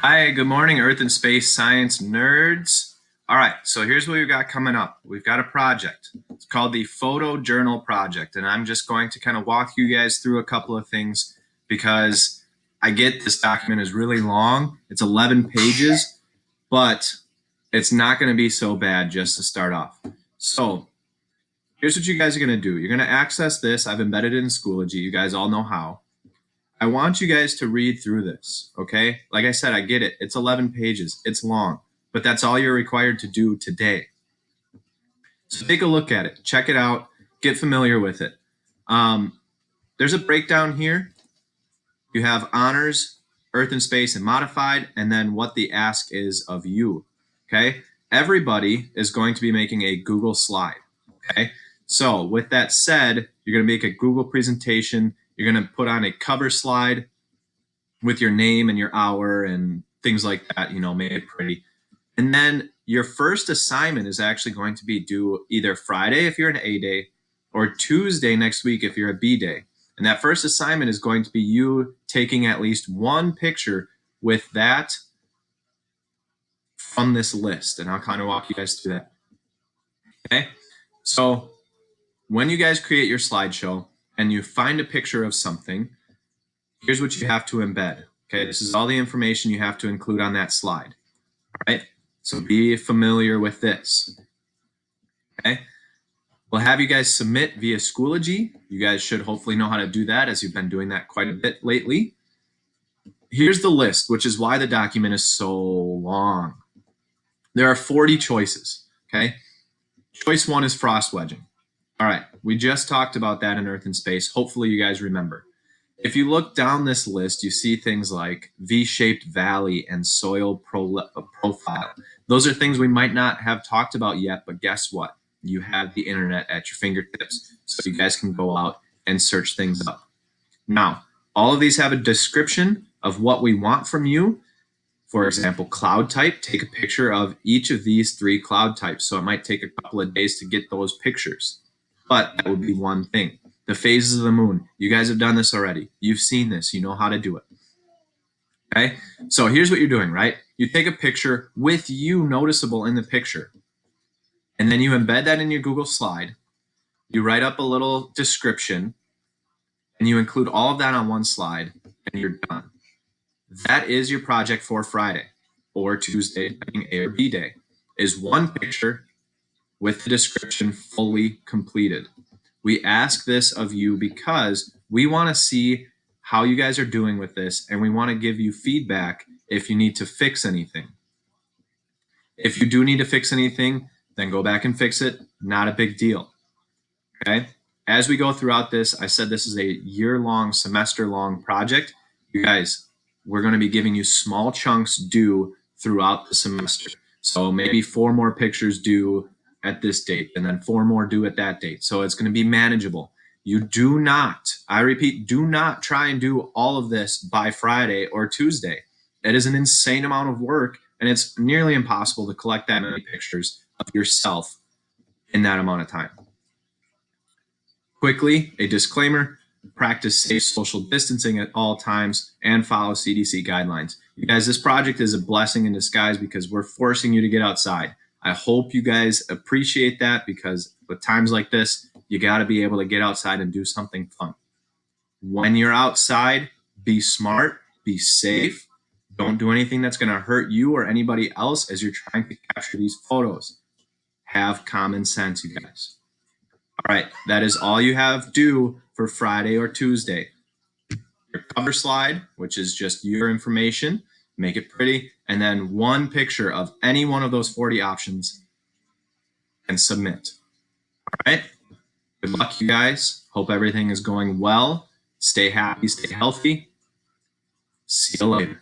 Hi, good morning, Earth and Space Science nerds. All right, so here's what we've got coming up. We've got a project. It's called the Photo Journal Project, and I'm just going to kind of walk you guys through a couple of things because I get this document is really long. It's 11 pages, but it's not going to be so bad just to start off. So here's what you guys are going to do. You're going to access this. I've embedded it in Schoology. You guys all know how. I want you guys to read through this, okay? Like I said, I get it. It's 11 pages. It's long, but that's all you're required to do today. So take a look at it. Check it out. Get familiar with it. There's a breakdown here. You have honors, earth and space, and modified, and then what the ask is of you, okay? Everybody is going to be making a Google slide, okay? So with that said, you're going to make a Google presentation. You're going to put on a cover slide with your name and your hour and things like that, made it pretty. And then your first assignment is actually going to be due either Friday if you're an A day or Tuesday next week if you're a B day. And that first assignment is going to be you taking at least one picture with that from this list. And I'll kind of walk you guys through that. Okay. So when you guys create your slideshow and you find a picture of something, here's what you have to embed. Okay, this is all the information you have to include on that slide. All right, so be familiar with this. Okay, we'll have you guys submit via Schoology. You guys should hopefully know how to do that as you've been doing that quite a bit lately. Here's the list, which is why the document is so long. There are 40 choices. Okay, choice one is frost wedging. All right, we just talked about that in Earth and Space. Hopefully you guys remember. If you look down this list, you see things like V-shaped valley and soil profile. Those are things we might not have talked about yet, but guess what? You have the internet at your fingertips, so you guys can go out and search things up. Now, all of these have a description of what we want from you. For example, cloud type, take a picture of each of these 3 cloud types. So it might take a couple of days to get those pictures, but that would be one thing. The phases of the moon. You guys have done this already. You've seen this. You know how to do it. Okay? So here's what you're doing, right? You take a picture with you noticeable in the picture, and then you embed that in your Google slide. You write up a little description, and you include all of that on one slide, and you're done. That is your project for Friday or Tuesday, depending A or B day, is one picture with the description fully completed. We ask this of you because we want to see how you guys are doing with this, and we want to give you feedback if you need to fix anything. If you do need to fix anything, then go back and fix it. Not a big deal. Okay? As we go throughout this, I said this is a year-long, semester-long project. You guys, we're going to be giving you small chunks due throughout the semester. So maybe 4 more pictures due at this date, and then 4 more due at that date. So it's going to be manageable. You do not, I repeat, do not try and do all of this by Friday or Tuesday. That is an insane amount of work, and it's nearly impossible to collect that many pictures of yourself in that amount of time. Quickly, a disclaimer, practice safe social distancing at all times and follow CDC guidelines. You guys, this project is a blessing in disguise because we're forcing you to get outside. I hope you guys appreciate that because with times like this, you got to be able to get outside and do something fun. When you're outside, be smart, be safe. Don't do anything that's going to hurt you or anybody else as you're trying to capture these photos. Have common sense, you guys. All right, that is all you have due for Friday or Tuesday. Your cover slide, which is just your information, make it pretty, and then one picture of any one of those 40 options and submit. All right, good luck, you guys. Hope everything is going well. Stay happy, stay healthy. See you later.